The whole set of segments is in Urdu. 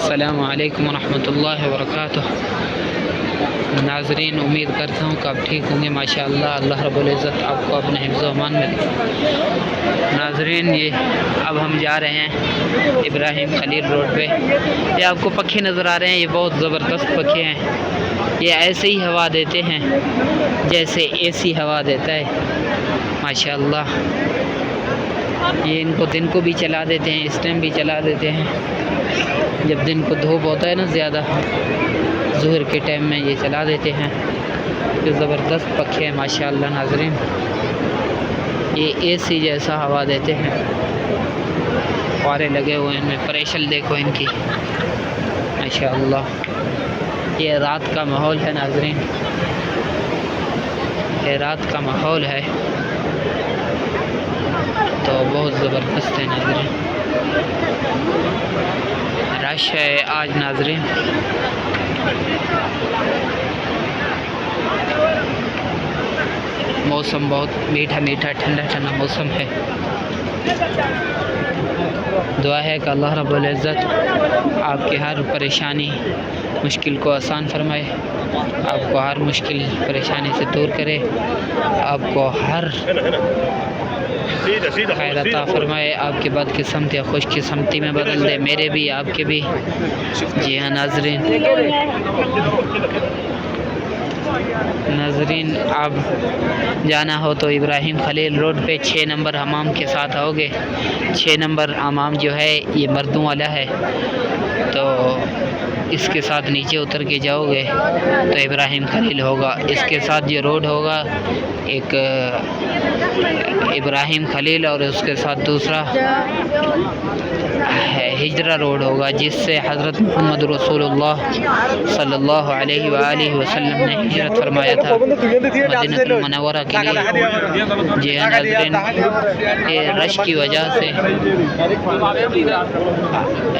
السلام علیکم ورحمۃ اللہ وبرکاتہ۔ ناظرین، امید کرتا ہوں کہ آپ ٹھیک ہوں گے ماشاءاللہ۔ اللہ رب العزت آپ کو اپنے حفظ و امان میں رکھے۔ ناظرین، یہ اب ہم جا رہے ہیں ابراہیم خلیل روڈ پہ۔ یہ آپ کو پکھے نظر آ رہے ہیں، یہ بہت زبردست پکھے ہیں۔ یہ ایسے ہی ہوا دیتے ہیں جیسے اے سی ہوا دیتا ہے ماشاءاللہ۔ یہ ان کو دن کو بھی چلا دیتے ہیں، اس ٹائم بھی چلا دیتے ہیں جب دن کو دھوپ ہوتا ہے نا زیادہ، ظہر کے ٹائم میں یہ چلا دیتے ہیں۔ یہ زبردست پکھے ہیں ماشاءاللہ ناظرین، یہ اے سی جیسا ہوا دیتے ہیں۔ فوارے لگے ہوئے ہیں ان میں، پریشل دیکھو ان کی ماشاءاللہ۔ یہ رات کا ماحول ہے ناظرین، یہ رات کا ماحول ہے تو بہت زبردست ہے ناظرین۔ رش ہے آج ناظرین۔ موسم بہت میٹھا میٹھا، ٹھنڈا ٹھنڈا موسم ہے۔ دعا ہے کہ اللہ رب العزت آپ کی ہر پریشانی مشکل کو آسان فرمائے، آپ کو ہر مشکل پریشانی سے دور کرے، آپ کو ہر خیر عطا فرمائے، آپ کی بد قسمت یا خوش قسمتی میں بدل دے، میرے بھی آپ کے بھی۔ جی ہاں ناظرین، آپ جانا ہو تو ابراہیم خلیل روڈ پہ 6 نمبر حمام کے ساتھ آؤ گے۔ 6 نمبر حمام جو ہے یہ مردوں والا ہے، تو اس کے ساتھ نیچے اتر کے جاؤ گے تو ابراہیم خلیل ہوگا۔ اس کے ساتھ جو روڈ ہوگا ایک ابراہیم خلیل، اور اس کے ساتھ دوسرا ہجرہ روڈ ہوگا، جس سے حضرت محمد رسول اللہ صلی اللہ علیہ وآلہ وسلم نے ہجرت فرمایا تھا مدینہ المنورہ کے لیے۔ جی ہاں ناظرین، یہ رش کی وجہ سے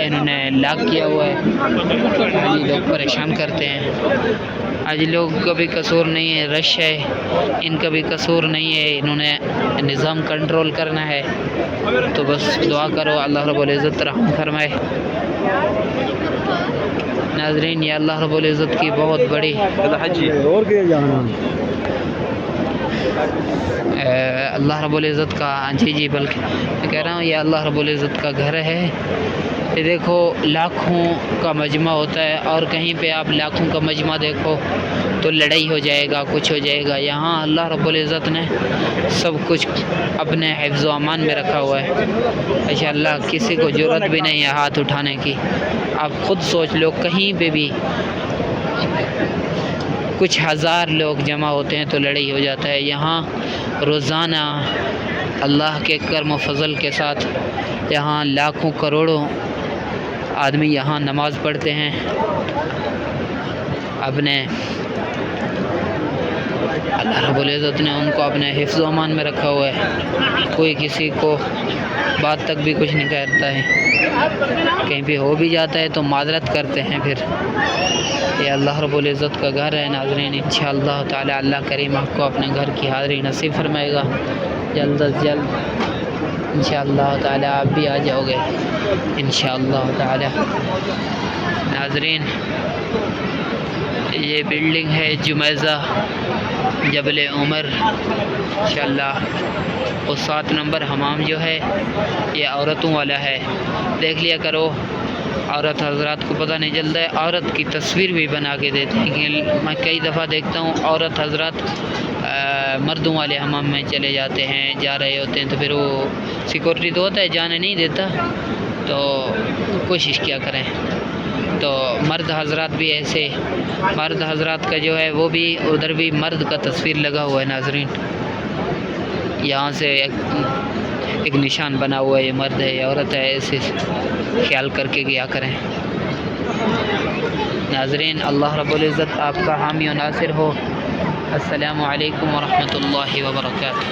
انہوں نے لاک کیا ہوا ہے، یہ لوگ پریشان کرتے ہیں۔ آج لوگ کا بھی قصور نہیں ہے، رش ہے، ان کا بھی قصور نہیں ہے، انہوں نے نظام کنٹرول کرنا ہے۔ تو بس دعا کرو اللہ رب العزت رحم فرمائے ناظرین۔ یہ اللہ رب العزت کی بہت بڑی اللہ رب العزت کا جی بلکہ میں کہہ رہا ہوں یہ اللہ رب العزت کا گھر ہے۔ یہ دیکھو لاکھوں کا مجمع ہوتا ہے، اور کہیں پہ آپ لاکھوں کا مجمع دیکھو تو لڑائی ہو جائے گا، کچھ ہو جائے گا۔ یہاں اللہ رب العزت نے سب کچھ اپنے حفظ و امان میں رکھا ہوا ہے ماشاءاللہ۔ کسی کو جرأت بھی نہیں ہے ہاتھ اٹھانے کی۔ آپ خود سوچ لو، کہیں پہ بھی کچھ ہزار لوگ جمع ہوتے ہیں تو لڑائی ہو جاتا ہے۔ یہاں روزانہ اللہ کے کرم و فضل کے ساتھ یہاں لاکھوں کروڑوں آدمی یہاں نماز پڑھتے ہیں، اپنے اللہ رب العزت نے ان کو اپنے حفظ و امان میں رکھا ہوا ہے۔ کوئی کسی کو بات تک بھی کچھ نہیں کہتا ہے، کہیں بھی ہو بھی جاتا ہے تو معذرت کرتے ہیں پھر۔ یہ اللہ رب العزت کا گھر ہے ناظرین۔ انشاءاللہ تعالی اللہ کریم آپ کو اپنے گھر کی حاضری نصیب فرمائے گا جلد از جلد انشاءاللہ تعالی۔ آپ بھی آ جاؤ گے انشاءاللہ تعالی ناظرین۔ یہ بلڈنگ ہے جمیزہ جبل عمر انشاءاللہ۔ اور 7 نمبر حمام جو ہے یہ عورتوں والا ہے، دیکھ لیا کرو۔ عورت حضرات کو پتہ نہیں چلتا ہے، عورت کی تصویر بھی بنا کے دیتے ہیں۔ میں کئی دفعہ دیکھتا ہوں عورت حضرات مردوں والے حمام میں چلے جاتے ہیں، جا رہے ہوتے ہیں تو پھر وہ سیکورٹی تو ہوتا ہے، جانے نہیں دیتا، تو کوشش کیا کریں۔ تو مرد حضرات بھی ایسے، مرد حضرات کا جو ہے وہ بھی ادھر بھی مرد کا تصویر لگا ہوا ہے ناظرین۔ یہاں سے ایک نشان بنا ہوا ہے، یہ مرد ہے یہ عورت ہے، ایسے خیال کر کے کیا کریں ناظرین۔ اللہ رب العزت آپ کا حامی و ناصر ہو۔ السلام علیکم ورحمۃ اللہ وبرکاتہ۔